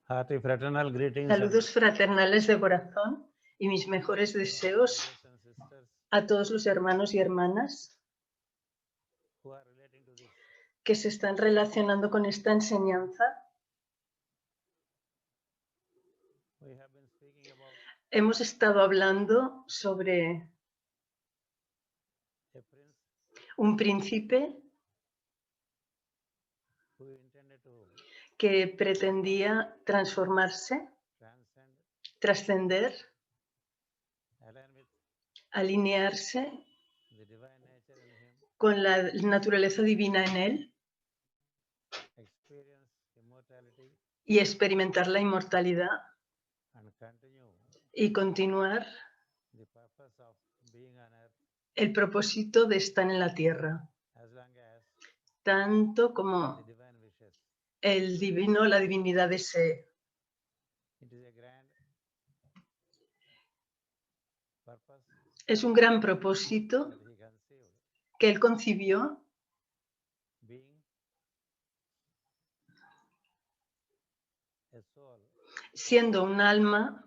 Hearty fraternal greetings and Saludos fraternales de corazón y mis mejores deseos brothers and sisters a todos los hermanos y hermanas who are relating to this. que se están relacionando con esta enseñanza. We have been speaking about Hemos estado hablando sobre a prince un príncipe who intended to que pretendía transformarse, transcend, trascender, align with alinearse the divine nature in him, con la naturaleza divina en él experience immortality, y experimentar la inmortalidad and continue y continuar the purpose of being on earth el propósito de estar en la tierra, as long as tanto the como divine wishes. el divino, la divinidad desee. It is a grand purpose Es un gran propósito that he conceived, que él concibió being a soul, siendo un alma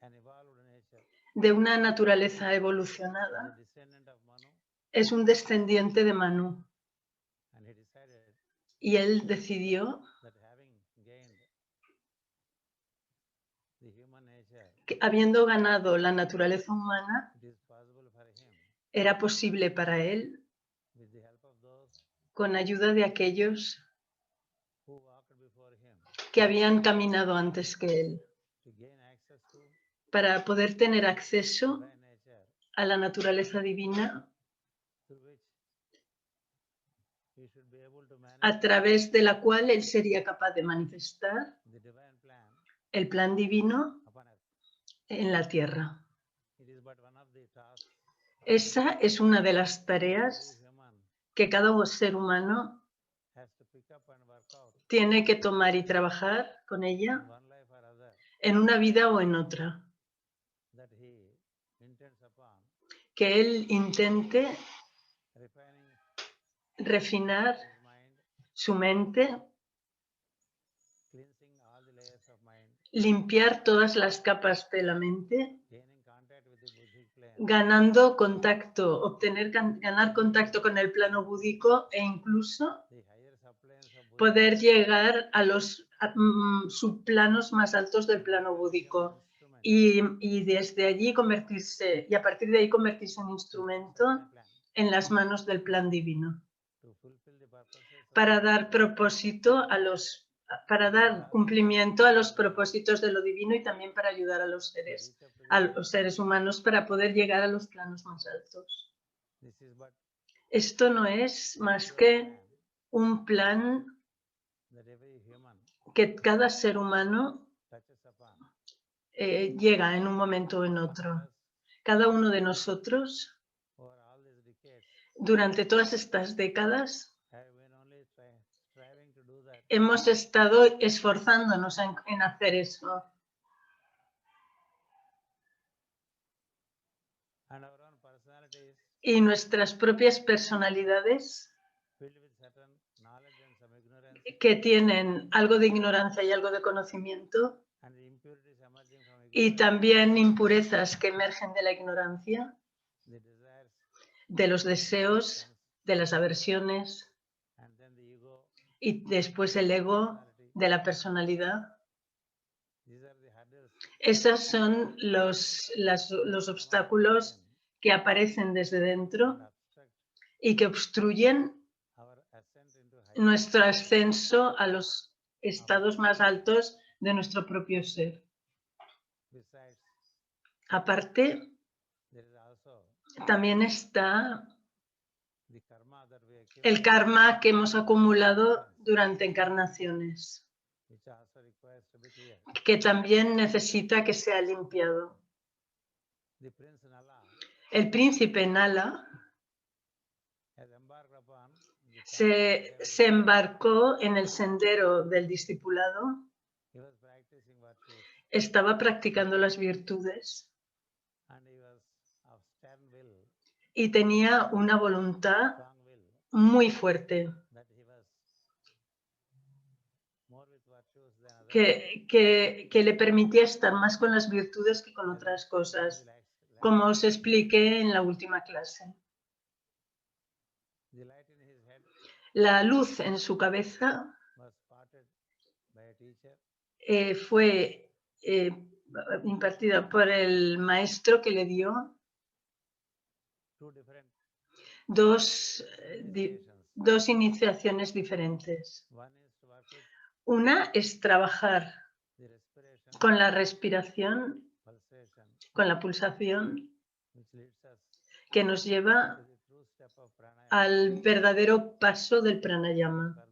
an evolved nature, de una naturaleza is a evolucionada. descendant of Manu, Es un descendiente de Manu and he decided y él decidió that having gained the human nature, que habiendo ganado la naturaleza humana, it is possible for him, era posible para él, with the help of those con ayuda de aquellos who walked before him, que habían caminado antes que él, to gain access to para poder tener acceso divine nature, a la naturaleza divina through which he should be able to a manifest través de la cual él sería capaz de manifestar the divine plan el plan divino upon earth. en la tierra. It is but one of the tasks Esa es una de las every tareas human que cada ser humano has to pick up and work out tiene que tomar y trabajar con in ella one life or other, en una vida o en otra, that he intends upon que él intente refining refinar his mind, su mente, cleansing all the layers of mind, limpiar todas las capas de la mente, gaining contact with the Buddhic plane, ganando contacto, ganar contacto con el plano búdico e incluso the higher subplanes of Buddhic poder llegar a los subplanos más altos del plano búdico instrument y desde allí convertirse, y a partir de ahí convertirse en instrumento divine plan en las manos del plan divino, to fulfill the purposes of para dar propósito para dar cumplimiento a los propósitos de lo divino y también para ayudar a los seres humanos para poder llegar a los planos más altos. this is but Esto no es más que un plan that every human que cada ser humano touches upon. llega en un momento o en Each otro. one of us Cada uno de nosotros, over all these decades durante todas estas décadas, have been only striving to do that, hemos estado esforzándonos en hacer eso. and our own personalities Y nuestras propias personalidades, filled with certain knowledge and some ignorance, que tienen algo de ignorancia y algo de conocimiento, and the impurities emerging from y ignorance, también impurezas que emergen de la ignorancia, the desires, de los deseos, de las aversiones, and then the ego, y después el ego de la personalidad. these are the hurdles Esos son los obstáculos que aparecen desde and dentro obstruct y que obstruyen our ascent into higher nuestro ascenso a los estados más altos de nuestro propio ser. Besides, Aparte, there is also también está the karma that we el accumulate, karma que hemos acumulado durante encarnaciones, which also requires to be clear. que también necesita que sea limpiado. The Prince Nala El príncipe Nala has embarked upon the path of se discipleship. embarcó en el sendero del discipulado, He was practicing virtues estaba practicando las virtudes and he was of stern will, y tenía una voluntad strong will, muy fuerte, that he was more with virtues than que le permitía estar más con las virtudes que con otras cosas, como os expliqué en la última clase. La luz en su cabeza fue impartida por el maestro que le dio dos iniciaciones diferentes. Una es trabajar con la respiración, con la pulsación, que nos lleva al verdadero paso del pranayama,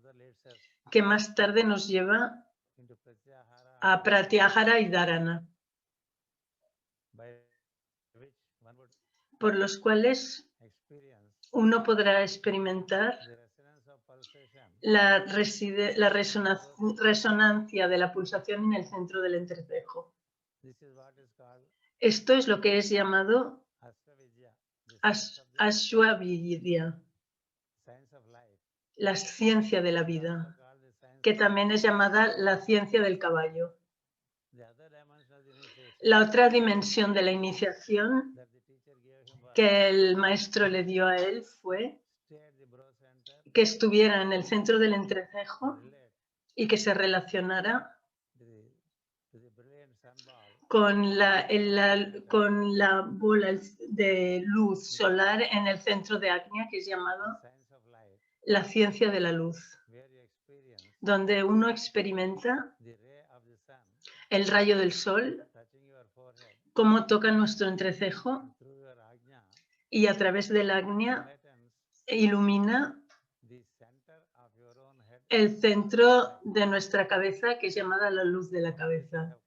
que más tarde nos lleva a pratyahara y dharana, por los cuales uno podrá experimentar la resonancia de la pulsación en el centro del entrecejo. Esto es lo que es llamado Ashwavidya, la ciencia de la vida, que también es llamada la ciencia del caballo. La otra dimensión de la iniciación que el maestro le dio a él fue que estuviera en el centro del entrecejo y que se relacionara con la bola de luz solar en el centro de Agnya, que es llamado la ciencia de la luz, donde uno experimenta el rayo del sol, cómo toca nuestro entrecejo y a través del Agnya ilumina el centro de nuestra cabeza, que es llamada la luz de la cabeza.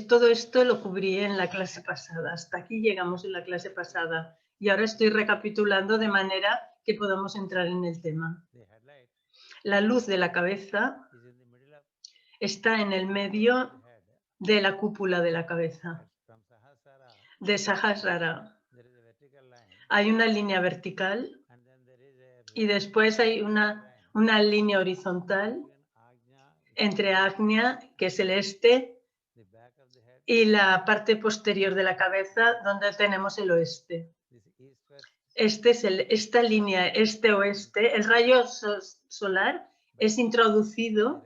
Todo esto lo cubrí en la clase pasada. Hasta aquí llegamos en la clase pasada. Y ahora estoy recapitulando de manera que podamos entrar en el tema. La luz de la cabeza está en el medio de la cúpula de la cabeza, de Sahasrara. Hay una línea vertical y después hay una línea horizontal entre Agnya, que es el este, y la parte posterior de la cabeza, donde tenemos el oeste. Esta línea este-oeste, el rayo solar es introducido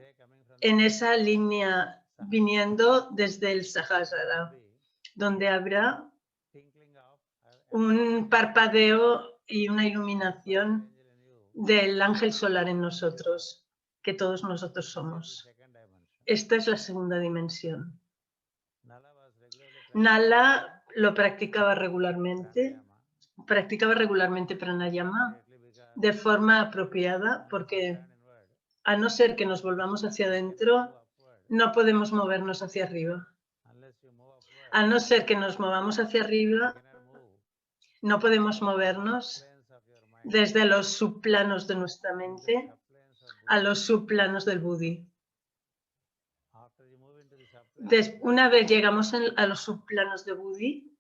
en esa línea viniendo desde el Sahasrara, donde habrá un parpadeo y una iluminación del ángel solar en nosotros, que todos nosotros somos. Esta es la segunda dimensión. Nala lo practicaba regularmente pranayama de forma apropiada, porque a no ser que nos volvamos hacia adentro, no podemos movernos hacia arriba. A no ser que nos movamos hacia arriba, no podemos movernos desde los subplanos de nuestra mente a los subplanos del Buddhi. Una vez llegamos a los subplanos de Buddhi,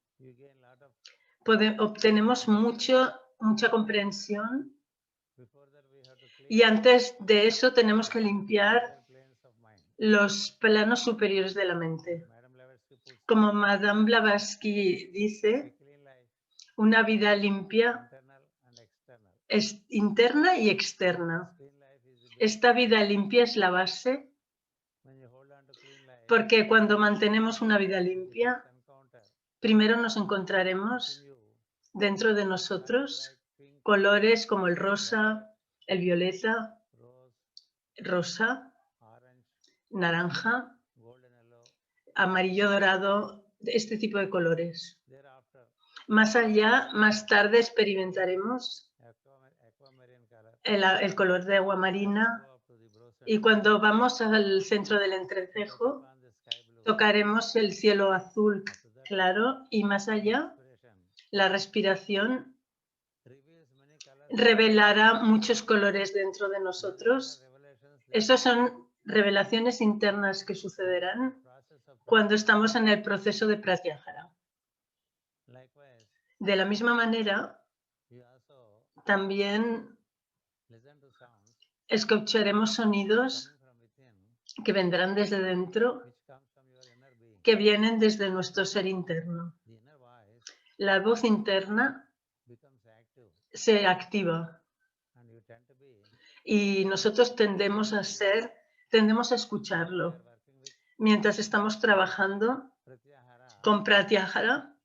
obtenemos mucha comprensión, y antes de eso tenemos que limpiar los planos superiores de la mente. Como Madame Blavatsky dice, una vida limpia es interna y externa. Esta vida limpia es la base, porque cuando mantenemos una vida limpia, primero nos encontraremos dentro de nosotros colores como el rosa, el violeta, rosa, naranja, amarillo dorado, este tipo de colores. Más allá, más tarde experimentaremos el color de agua marina, y cuando vamos al centro del entrecejo tocaremos el cielo azul claro, y más allá la respiración revelará muchos colores dentro de nosotros. Esas son revelaciones internas que sucederán cuando estamos en el proceso de pratyahara. De la misma manera, también escucharemos sonidos que vendrán desde dentro, which comes from your inner being. que vienen desde nuestro ser interno. The inner voice La voz interna becomes active, se activa and you tend to be y nosotros tendemos a escucharlo. we are working with Mientras estamos trabajando Pratyahara, con Pratyahara,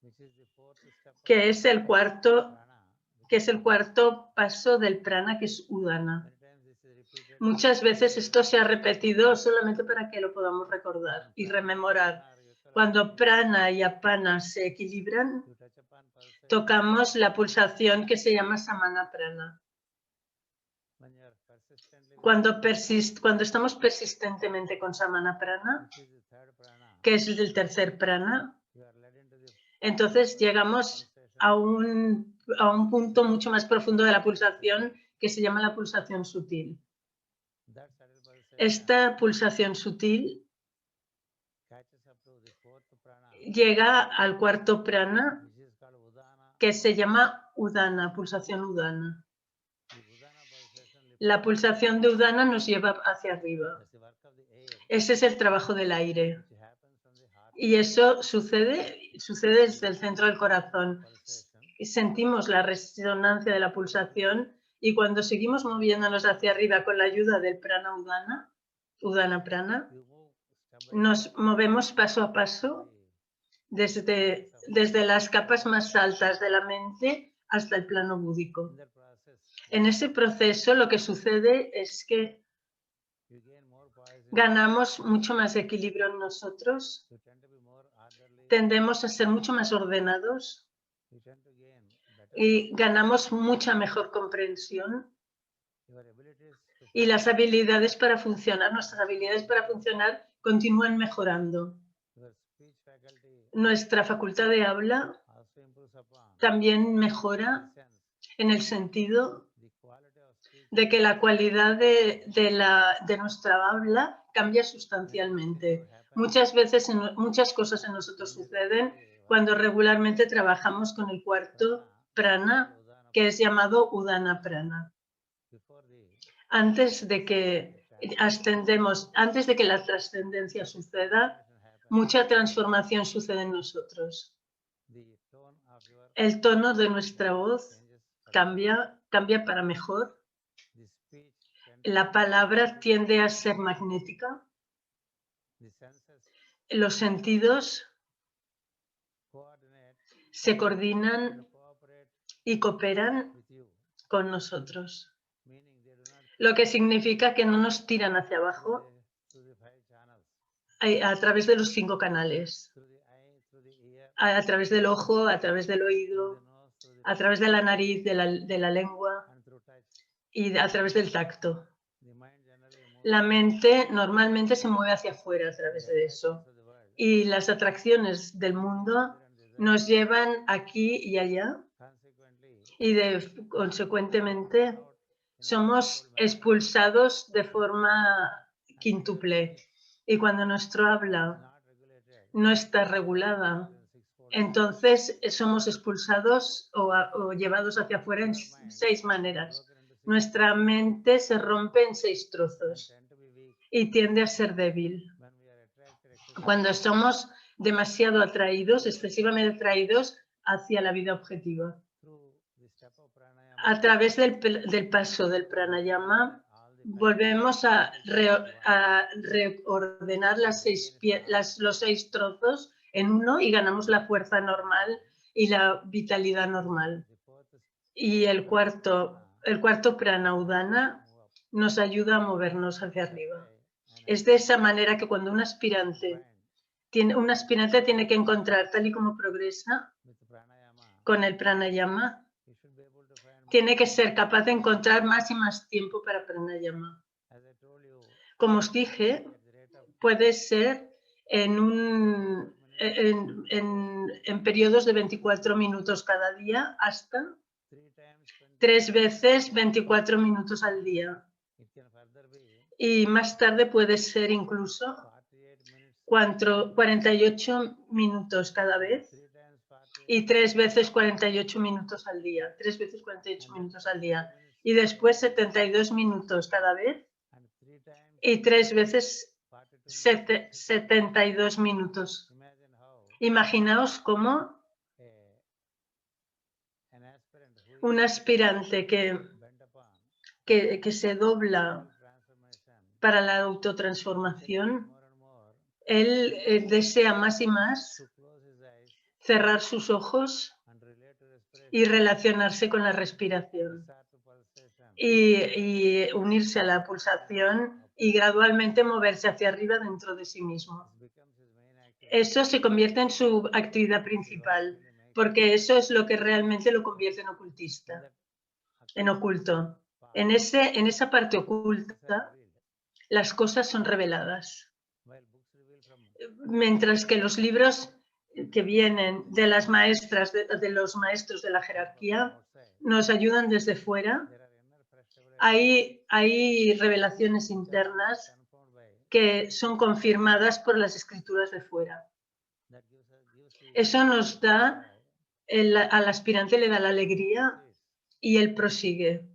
which is the fourth step of que es el cuarto prana. paso del prana, que es Udana. Many times this is repeated. Muchas veces esto se ha repetido solamente para que lo podamos recordar y rememorar. Cuando prana y apana se equilibran, You touch upon pulsation. tocamos la pulsación que se llama Samana Prana. When you are persistently Cuando estamos persistentemente con Samana Prana, which is the third prana, que es el tercer prana, you are led into the entonces llegamos a un punto mucho más profundo de la pulsación que se llama la pulsación sutil. that subtle pulsation Esta pulsación sutil catches up to the fourth prana, llega al cuarto prana, which is called Udana. que se llama Udana, pulsación Udana. The Udana pulsation lifts La pulsación de Udana nos lleva hacia arriba. as the work of the air, Ese es el trabajo del aire. which happens from the heart Y eso sucede desde el centro del corazón. pulsation. Sentimos la resonancia de la pulsación y cuando seguimos moviéndonos hacia arriba con la ayuda del prana Udana Prana, You move step by nos movemos paso a paso desde las capas más altas de la mente hasta el plano búdico. in that process. En ese proceso lo que sucede es que You gain more poise. ganamos mucho más equilibrio en nosotros, You tend to be more orderly. tendemos a ser mucho más ordenados You tend to gain better y ganamos mucha mejor comprensión your abilities to y las habilidades para funcionar, nuestras habilidades para funcionar continúan mejorando. your speech faculty Nuestra facultad de habla also improves upon también mejora the sense, en el sentido the quality of speech de que la cualidad de nuestra habla cambia sustancialmente. Muchas veces, muchas cosas en nosotros suceden cuando regularmente trabajamos con el cuarto prana, que es llamado Udana Prana. before the Antes de que la trascendencia suceda, mucha transformación sucede en nosotros. the tone of your El tono de nuestra voz changes, cambia para mejor. the speech tends La palabra tiende a ser magnética. the senses Los sentidos coordinate se coordinan and cooperate y cooperan with you, con nosotros, meaning they do not lo que significa que no nos tiran hacia abajo through the 5 channels, a través de los 5 canales, through the eye, through the ear, a través del ojo, a través del through the oído, nose, through the a través de la nariz, de la lengua and through touch. y a través del tacto. The mind generally moves La mente normalmente se mueve hacia afuera a través de eso to the world. y las atracciones del mundo nos llevan aquí y allá Consequently, y consecuentemente out somos expulsados de forma quíntuple. Y cuando nuestro habla not regulated, no está regulada, in sixfold. entonces somos expulsados o llevados hacia afuera en 6 maneras. Broken into six Nuestra mente se rompe en 6 trozos tend to be weak y tiende a ser débil. when we are attracted excessively Cuando somos demasiado atraídos, excesivamente atraídos hacia la vida objetiva. through the step of pranayama. A través del paso del pranayama, All the volvemos a reordenar los 6 trozos en uno y ganamos la fuerza normal y la vitalidad normal. the fourth is Y el cuarto prana Udana move up. nos ayuda a movernos hacia arriba. And Es de esa manera que cuando un aspirante tiene que encontrar, tal y como progresa with pranayama, con el pranayama, you should be able to find tiene que ser capaz de encontrar más y más tiempo para pranayama. as I told you, Como os dije, at the rate of puede ser en periodos de 24 minutos cada día hasta 3 veces 24 minutos al día. It can further be Y más tarde puede ser incluso 48 minutes, 48 minutos cada vez 3 times 48, y 3 veces 48 minutos al día. 3 veces 48 minutos al día. Y después 72 minutos cada vez and 3 times y 3 veces 72 minutos. Imaginaos cómo un aspirante que se dobla para la autotransformación, él desea más y más cerrar sus ojos y relacionarse con la respiración y unirse a la pulsación y gradualmente moverse hacia arriba dentro de sí mismo. Eso se convierte en su actividad principal, porque eso es lo que realmente lo convierte en ocultista, en oculto. En esa parte oculta, las cosas son reveladas. Mientras que los libros que vienen de las maestras, de los maestros de la jerarquía, nos ayudan desde fuera. Hay revelaciones internas que son confirmadas por las escrituras de fuera. Eso nos da, al aspirante le da la alegría y él prosigue.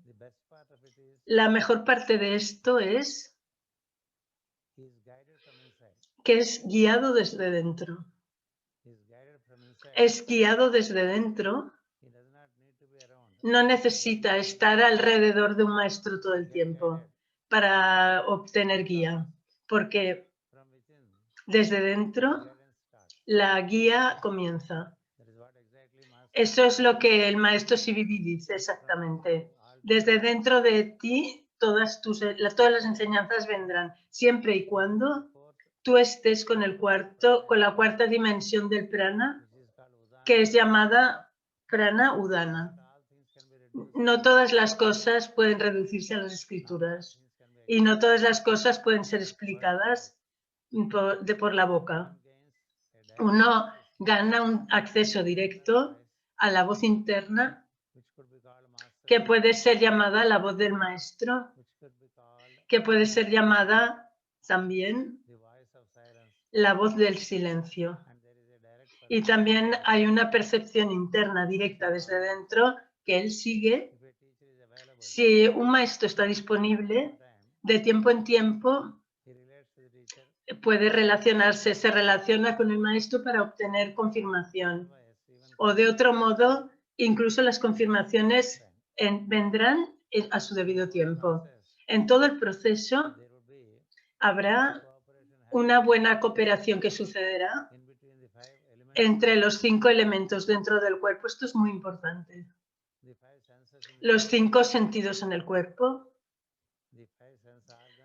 La mejor parte de esto es que es guiado desde dentro. Es guiado desde dentro. No necesita estar alrededor de un maestro todo el tiempo para obtener guía, porque desde dentro la guía comienza. Eso es lo que el maestro Sividi dice exactamente. Desde dentro de ti todas las enseñanzas vendrán, siempre y cuando tú estés con la cuarta dimensión del prana, que es llamada prana udana. No todas las cosas pueden reducirse a las escrituras y no todas las cosas pueden ser explicadas por la boca. Uno gana un acceso directo a la voz interna, que puede ser llamada la voz del maestro, que puede ser llamada también la voz del silencio. Y también hay una percepción interna directa desde dentro que él sigue. Si un maestro está disponible, de tiempo en tiempo puede relacionarse, se relaciona con el maestro para obtener confirmación. O de otro modo, incluso las confirmaciones vendrán a su debido tiempo. En todo el proceso habrá una buena cooperación que sucederá entre los 5 elementos dentro del cuerpo. Esto es muy importante. Los 5 sentidos en el cuerpo,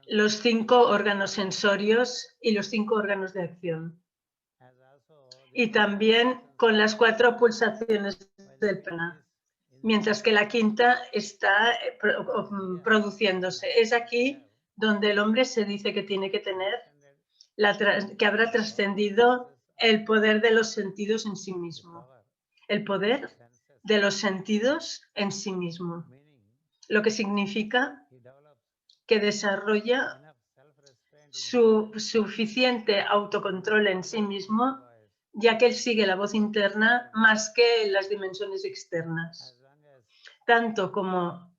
los 5 órganos sensorios y los 5 órganos de acción. Y también con las 4 pulsaciones del prana, mientras que la quinta está produciéndose. Es aquí donde el hombre se dice que tiene que tener, que habrá trascendido el poder de los sentidos en sí mismo. El poder de los sentidos en sí mismo. Lo que significa que desarrolla su suficiente autocontrol en sí mismo, ya que él sigue la voz interna más que las dimensiones externas. Tanto como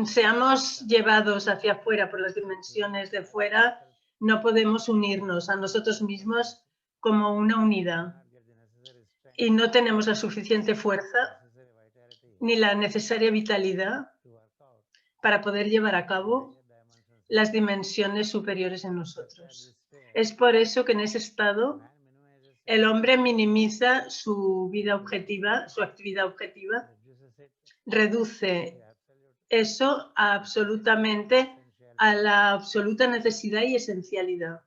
seamos llevados hacia afuera por las dimensiones de fuera, no podemos unirnos a nosotros mismos como una unidad. Y no tenemos la suficiente fuerza ni la necesaria vitalidad para poder llevar a cabo las dimensiones superiores en nosotros. Es por eso que en ese estado el hombre minimiza su vida objetiva, su actividad objetiva, reduce eso absolutamente a la absoluta necesidad y esencialidad.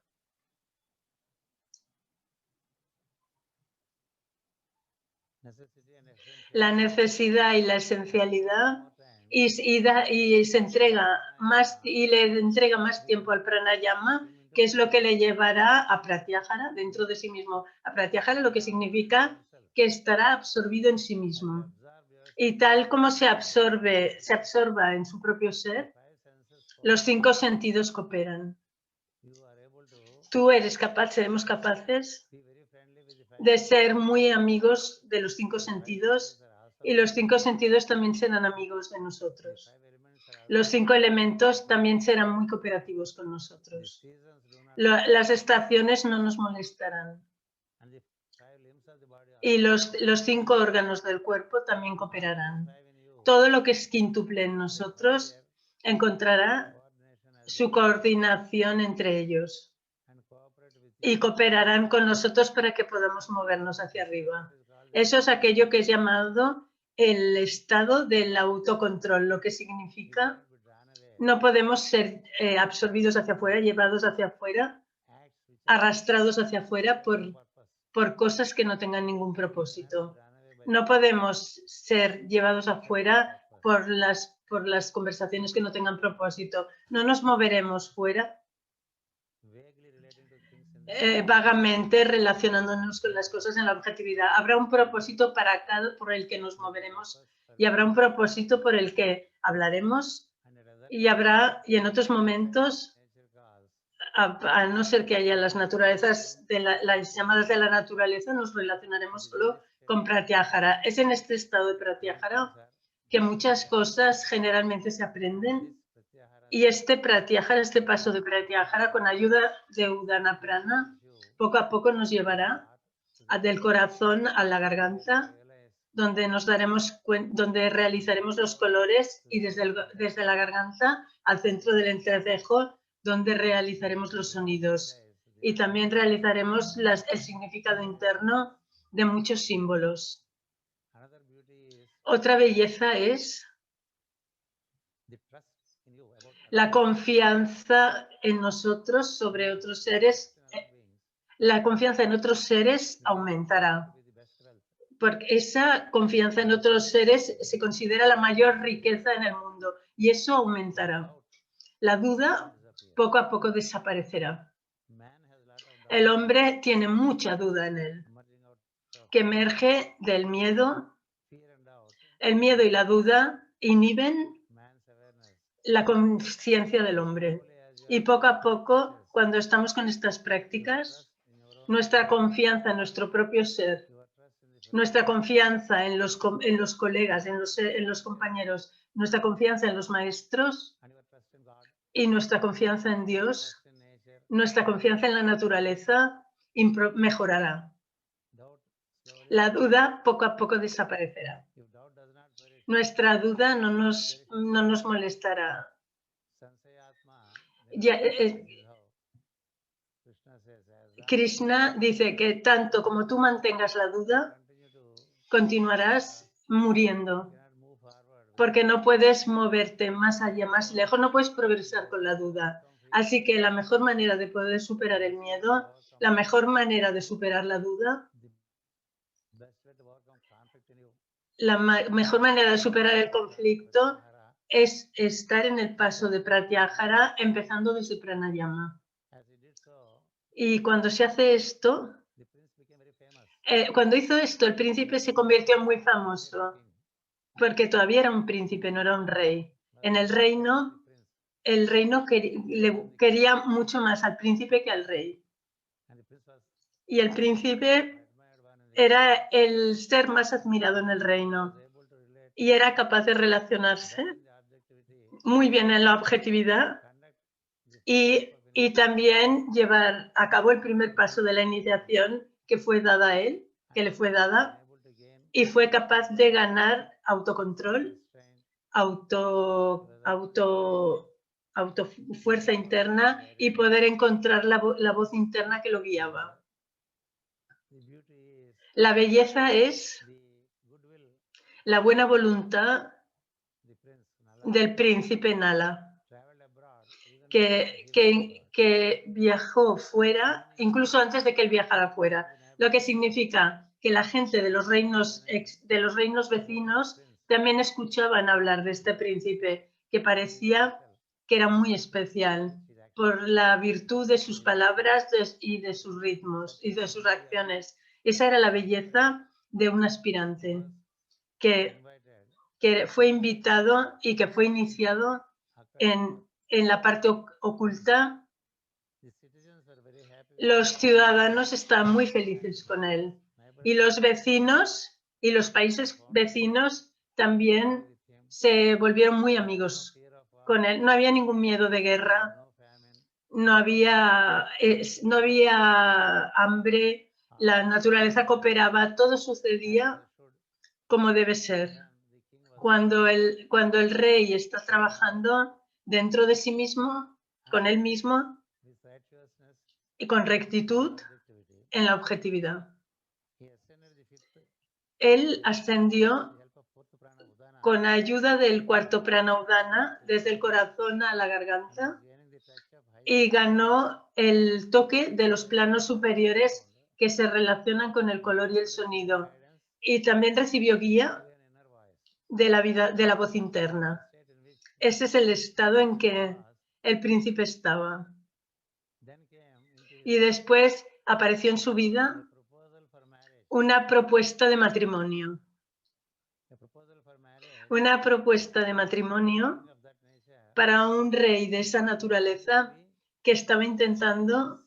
La necesidad y la esencialidad y se entrega más y le entrega más tiempo al pranayama, que es lo que le llevará a pratyahara dentro de sí mismo. A pratyahara lo que significa que estará absorbido en sí mismo. Y tal como se absorba en su propio ser, los 5 sentidos cooperan. Tú seremos capaces de ser muy amigos de los 5 sentidos y los 5 sentidos también serán amigos de nosotros. Los 5 elementos también serán muy cooperativos con nosotros. Las estaciones no nos molestarán. Y los 5 órganos del cuerpo también cooperarán. Todo lo que es quíntuple en nosotros encontrará su coordinación entre ellos y cooperarán con nosotros para que podamos movernos hacia arriba. Eso es aquello que es llamado el estado del autocontrol, lo que significa no podemos ser absorbidos hacia afuera, llevados hacia afuera, arrastrados hacia afuera por cosas que no tengan ningún propósito. No podemos ser llevados afuera por las conversaciones que no tengan propósito. No nos moveremos fuera vagamente relacionándonos con las cosas en la objetividad. Habrá un propósito para cada por el que nos moveremos y habrá un propósito por el que hablaremos y en otros momentos, a no ser que haya las naturalezas, las llamadas de la naturaleza, nos relacionaremos solo con Pratyahara. Es en este estado de Pratyahara que muchas cosas generalmente se aprenden y este Pratyahara, este paso de Pratyahara con ayuda de Udana Prana, poco a poco nos llevará del corazón a la garganta, donde realizaremos los colores y desde la garganta al centro del entrecejo, donde realizaremos los sonidos. Y también realizaremos el significado interno de muchos símbolos. Otra belleza es la confianza en nosotros sobre otros seres. La confianza en otros seres aumentará, porque esa confianza en otros seres se considera la mayor riqueza en el mundo y eso aumentará. La duda poco a poco desaparecerá. El hombre tiene mucha duda en él, que emerge del miedo. El miedo y la duda inhiben la conciencia del hombre. Y poco a poco, cuando estamos con estas prácticas, nuestra confianza en nuestro propio ser, nuestra confianza en los colegas, en los compañeros, nuestra confianza en los maestros y nuestra confianza en Dios, nuestra confianza en la naturaleza mejorará. La duda poco a poco desaparecerá. Nuestra duda no nos molestará. Krishna dice que tanto como tú mantengas la duda, continuarás muriendo, porque no puedes moverte más allá, más lejos, no puedes progresar con la duda. Así que la mejor manera de poder superar el miedo, la mejor manera de superar la duda, la mejor manera de superar el conflicto es estar en el paso de Pratyahara, empezando desde Pranayama. Y cuando se hace esto, cuando hizo esto, el príncipe se convirtió muy famoso, porque todavía era un príncipe, no era un rey. En el reino le quería mucho más al príncipe que al rey. Y el príncipe era el ser más admirado en el reino y era capaz de relacionarse muy bien en la objetividad y también llevar a cabo el primer paso de la iniciación que fue dada a él, que le fue dada, y fue capaz de ganar autocontrol, fuerza interna y poder encontrar la voz interna que lo guiaba. La belleza es la buena voluntad del príncipe Nala, que viajó fuera, incluso antes de que él viajara fuera, lo que significa que la gente de los reinos vecinos también escuchaban hablar de este príncipe, que parecía que era muy especial por la virtud de sus palabras y de sus ritmos y de sus acciones. Esa era la belleza de un aspirante que fue invitado y que fue iniciado en la parte oculta. Los ciudadanos están muy felices con él y los vecinos y los países vecinos también se volvieron muy amigos con él. No había ningún miedo de guerra, no había hambre, la naturaleza cooperaba, todo sucedía como debe ser. Cuando el rey está trabajando dentro de sí mismo, con él mismo y con rectitud en la objetividad. Él ascendió con ayuda del cuarto prana udana desde el corazón a la garganta y ganó el toque de los planos superiores que se relacionan con el color y el sonido. Y también recibió guía de la voz interna. Ese es el estado en que el príncipe estaba. Y después apareció en su vida una propuesta de matrimonio. Una propuesta de matrimonio para un rey de esa naturaleza que estaba intentando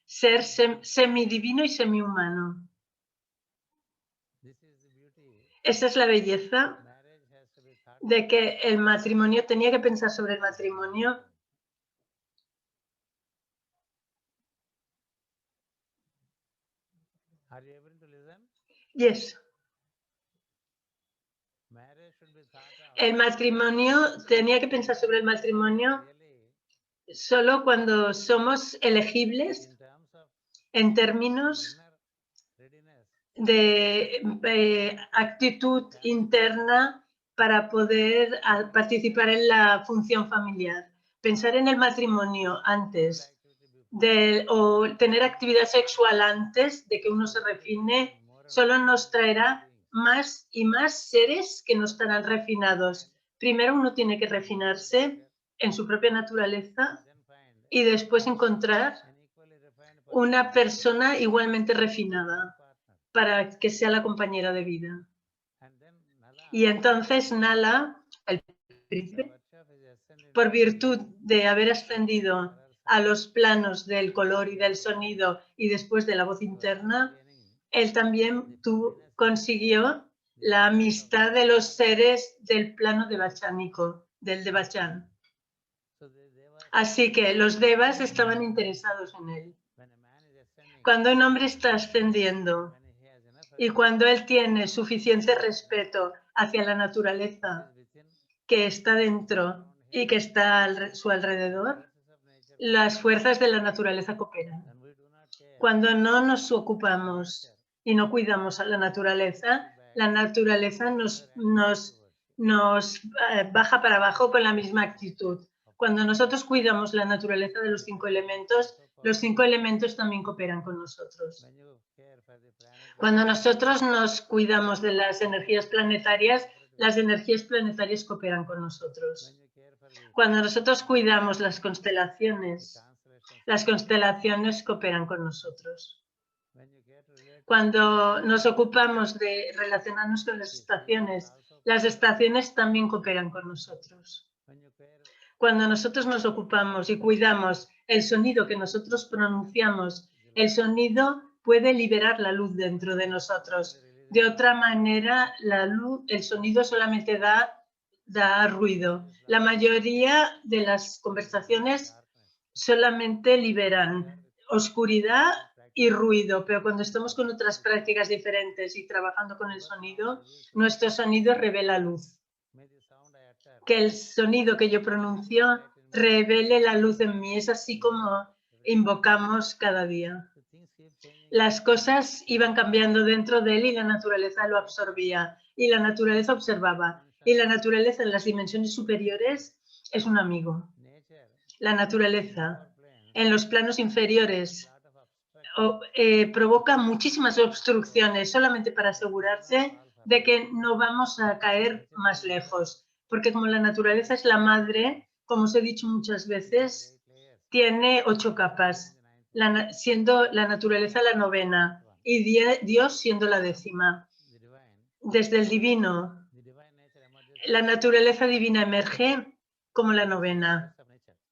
ser semidivino y semihumano. Esa es la belleza de que el matrimonio, tenía que pensar sobre el matrimonio Yes. El matrimonio, tenía que pensar sobre el matrimonio solo cuando somos elegibles en términos de actitud interna para poder participar en la función familiar. Pensar en el matrimonio antes o tener actividad sexual antes de que uno se refine solo nos traerá más y más seres que no estarán refinados. Primero uno tiene que refinarse en su propia naturaleza y después encontrar una persona igualmente refinada para que sea la compañera de vida. Y entonces Nala, el príncipe, por virtud de haber ascendido a los planos del color y del sonido y después de la voz interna, él también consiguió la amistad de los seres del plano devachánico, del devachán. Así que los devas estaban interesados en él. Cuando un hombre está ascendiendo y cuando él tiene suficiente respeto hacia la naturaleza que está dentro y que está a su alrededor, las fuerzas de la naturaleza cooperan. Cuando no nos ocupamos y no cuidamos a la naturaleza nos baja para abajo con la misma actitud. Cuando nosotros cuidamos la naturaleza de los 5 elementos también cooperan con nosotros. Cuando nosotros nos cuidamos de las energías planetarias cooperan con nosotros. Cuando nosotros cuidamos las constelaciones cooperan con nosotros. Cuando nos ocupamos de relacionarnos con las estaciones también cooperan con nosotros. Cuando nosotros nos ocupamos y cuidamos el sonido que nosotros pronunciamos, el sonido puede liberar la luz dentro de nosotros. De otra manera, el sonido solamente da ruido. La mayoría de las conversaciones solamente liberan oscuridad y ruido, pero cuando estamos con otras prácticas diferentes y trabajando con el sonido, nuestro sonido revela luz. Que el sonido que yo pronuncio revele la luz en mí. Es así como invocamos cada día. Las cosas iban cambiando dentro de él y la naturaleza lo absorbía. Y la naturaleza observaba. Y la naturaleza en las dimensiones superiores es un amigo. La naturaleza en los planos inferiores provoca muchísimas obstrucciones solamente para asegurarse de que no vamos a caer más lejos. Porque como la naturaleza es la madre, como os he dicho muchas veces, tiene 8 capas, siendo la naturaleza la 9ª y Dios siendo la 10ª. Desde el divino, la naturaleza divina emerge como la 9ª.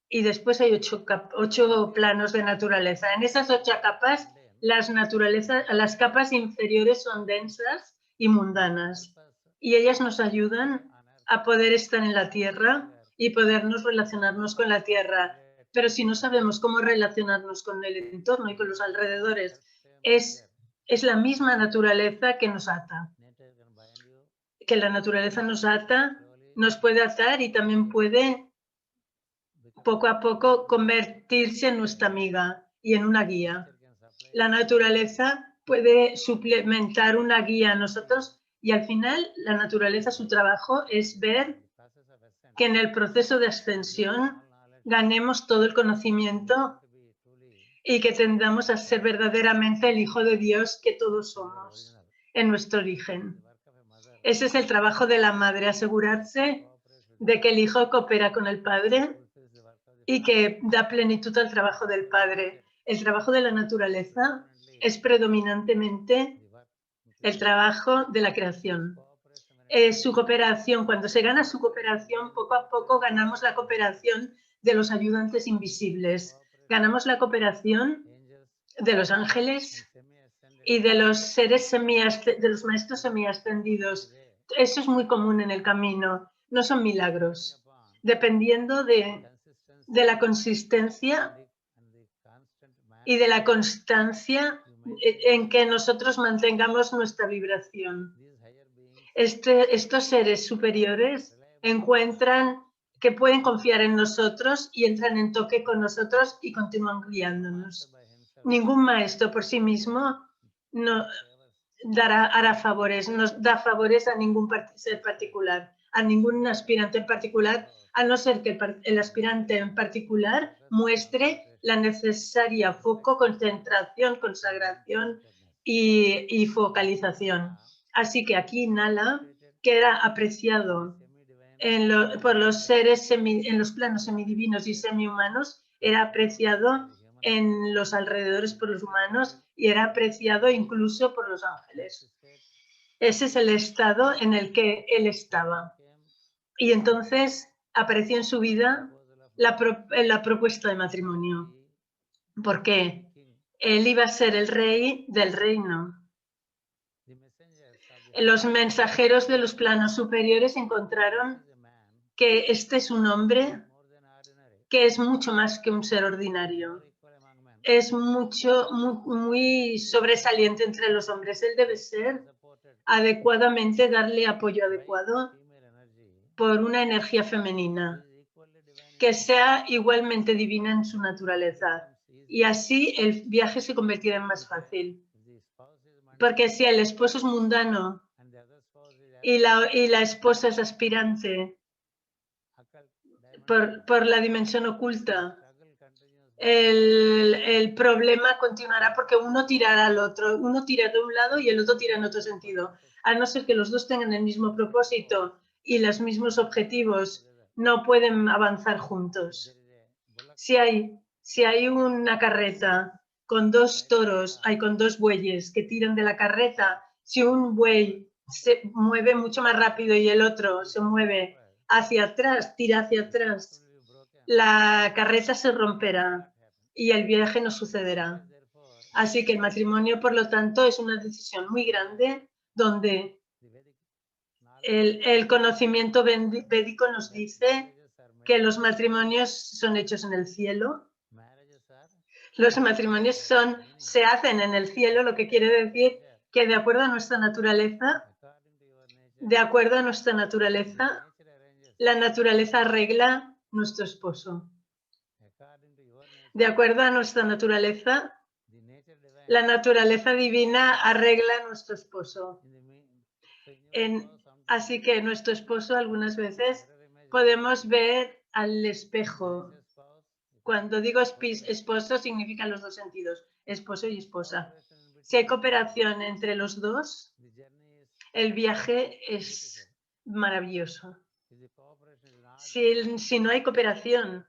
Y después hay 8 planos de naturaleza. En esas 8 capas, las capas inferiores son densas y mundanas. Y ellas nos ayudan a poder estar en la tierra y podernos relacionarnos con la tierra. Pero si no sabemos cómo relacionarnos con el entorno y con los alrededores, es la misma naturaleza que nos ata. Que la naturaleza nos ata, nos puede atar y también puede poco a poco convertirse en nuestra amiga y en una guía. La naturaleza puede suplementar una guía a nosotros y al final la naturaleza, su trabajo es ver que en el proceso de ascensión ganemos todo el conocimiento y que tendamos a ser verdaderamente el Hijo de Dios que todos somos en nuestro origen. Ese es el trabajo de la madre, asegurarse de que el Hijo coopera con el Padre y que da plenitud al trabajo del Padre. El trabajo de la naturaleza es predominantemente el trabajo de la creación. Su cooperación, cuando se gana su cooperación, poco a poco ganamos la cooperación de los ayudantes invisibles. Ganamos la cooperación de los ángeles y de los seres de los maestros semiascendidos. Eso es muy común en el camino, no son milagros. Dependiendo de la consistencia y de la constancia en que nosotros mantengamos nuestra vibración. Estos seres superiores encuentran que pueden confiar en nosotros y entran en toque con nosotros y continúan guiándonos. Ningún maestro por sí mismo no hará favores, nos da favores a ningún ser particular, a ningún aspirante en particular, a no ser que el aspirante en particular muestre la necesaria foco, concentración, consagración y focalización. Así que aquí Nala, que era apreciado por los seres en los planos semidivinos y semihumanos, era apreciado en los alrededores por los humanos y era apreciado incluso por los ángeles. Ese es el estado en el que él estaba. Y entonces apareció en su vida la propuesta de matrimonio. ¿Por qué? Él iba a ser el rey del reino. Los mensajeros de los planos superiores encontraron que este es un hombre que es mucho más que un ser ordinario. Es muy sobresaliente entre los hombres. Él debe ser adecuadamente, darle apoyo adecuado por una energía femenina que sea igualmente divina en su naturaleza. Y así el viaje se convertirá en más fácil. Porque si el esposo es mundano y la esposa es aspirante por la dimensión oculta, el problema continuará porque uno tirará al otro, uno tira de un lado y el otro tira en otro sentido. A no ser que los dos tengan el mismo propósito y los mismos objetivos, no pueden avanzar juntos. Si hay una carreta con dos toros, con dos bueyes que tiran de la carreta, si un buey se mueve mucho más rápido y el otro se mueve hacia atrás, tira hacia atrás, la carreta se romperá y el viaje no sucederá. Así que el matrimonio, por lo tanto, es una decisión muy grande donde el conocimiento védico nos dice que los matrimonios son hechos en el cielo. Los matrimonios se hacen en el cielo, lo que quiere decir que de acuerdo a nuestra naturaleza, la naturaleza arregla nuestro esposo. De acuerdo a nuestra naturaleza, la naturaleza divina arregla a nuestro esposo. Así que nuestro esposo algunas veces podemos ver al espejo. Cuando digo esposo significa en los dos sentidos, esposo y esposa. Si hay cooperación entre los dos, el viaje es maravilloso. Si no hay cooperación,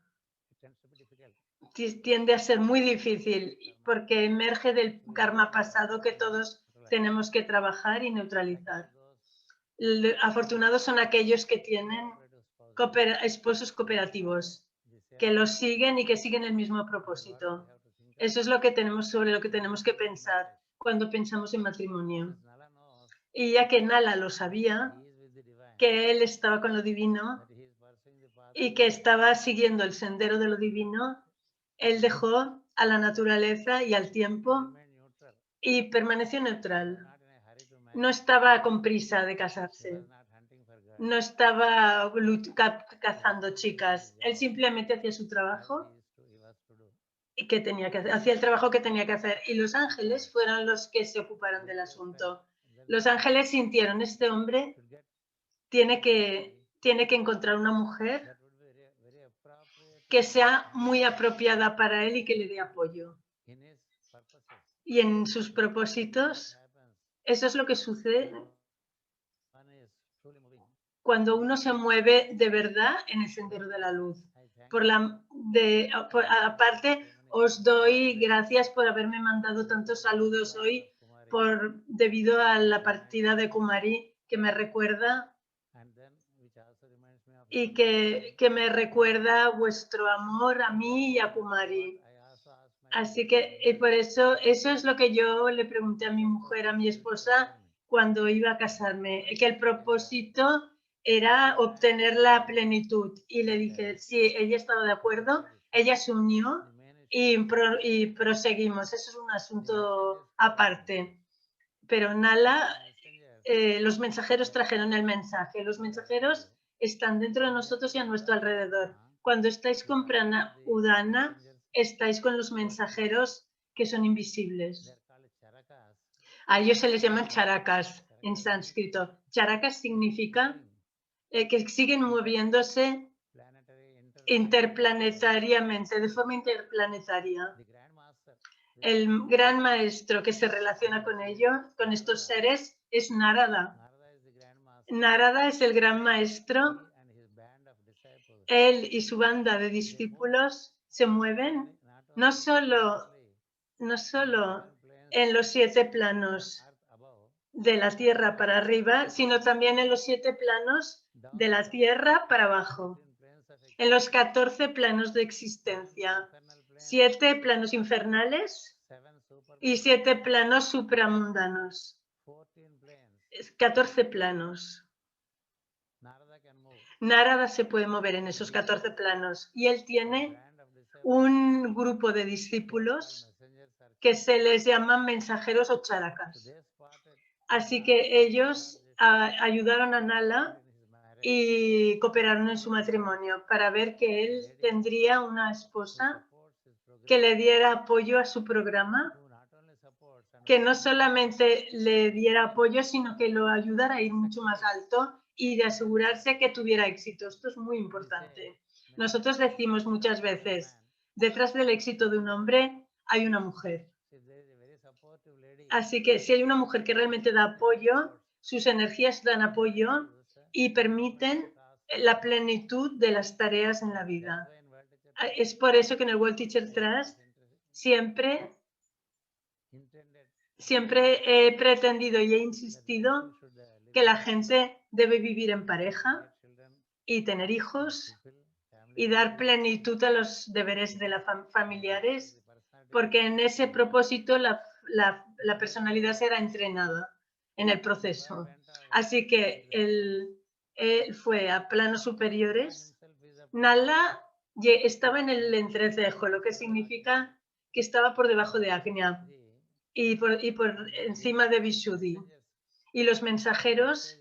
tiende a ser muy difícil porque emerge del karma pasado que todos tenemos que trabajar y neutralizar. Afortunados son aquellos que tienen esposos cooperativos, que los siguen y que siguen el mismo propósito. Eso es sobre lo que tenemos que pensar cuando pensamos en matrimonio. Y ya que Nala lo sabía, que él estaba con lo divino y que estaba siguiendo el sendero de lo divino, él dejó a la naturaleza y al tiempo y permaneció neutral. No estaba con prisa de casarse. No estaba cazando chicas. Él simplemente hacía su trabajo y que tenía que hacer, hacía el trabajo que tenía que hacer. Y los ángeles fueron los que se ocuparon del asunto. Los ángeles sintieron, este hombre tiene que encontrar una mujer que sea muy apropiada para él y que le dé apoyo. Y en sus propósitos, eso es lo que sucede cuando uno se mueve de verdad en el sendero de la luz. Aparte, os doy gracias por haberme mandado tantos saludos hoy debido a la partida de Kumari, que me recuerda y que me recuerda vuestro amor a mí y a Kumari. Así que por eso es lo que yo le pregunté a mi mujer, a mi esposa, cuando iba a casarme, que el propósito era obtener la plenitud. Y le dije, sí, ella estaba de acuerdo, ella se unió y proseguimos. Eso es un asunto aparte. Pero Nala, los mensajeros trajeron el mensaje. Los mensajeros están dentro de nosotros y a nuestro alrededor. Cuando estáis con Prana Udana, estáis con los mensajeros que son invisibles. A ellos se les llaman charakas en sánscrito. Charakas significa que siguen moviéndose interplanetariamente, de forma interplanetaria. El gran maestro que se relaciona con ellos, con estos seres, es Narada. Narada es el gran maestro. Él y su banda de discípulos se mueven no solo en los 7 planos de la tierra para arriba, sino también en los 7 planos de la tierra para abajo. En los 14 planos de existencia, 7 planos infernales y 7 planos supramundanos. 14 planos. Narada se puede mover en esos 14 planos y él tiene un grupo de discípulos que se les llaman mensajeros o charakas. Así que ellos ayudaron a Nala y cooperaron en su matrimonio para ver que él tendría una esposa que le diera apoyo a su programa, que no solamente le diera apoyo, sino que lo ayudara a ir mucho más alto y de asegurarse que tuviera éxito. Esto es muy importante. Nosotros decimos muchas veces, detrás del éxito de un hombre hay una mujer. Así que si hay una mujer que realmente da apoyo, sus energías dan apoyo y permiten la plenitud de las tareas en la vida. Es por eso que en el World Teacher Trust siempre he pretendido y he insistido que la gente debe vivir en pareja y tener hijos y dar plenitud a los deberes de las familiares, porque en ese propósito la personalidad será entrenada en el proceso. Así que él fue a planos superiores. Nala estaba en el entrecejo, lo que significa que estaba por debajo de Agnya y por encima de Vishuddhi. Y los mensajeros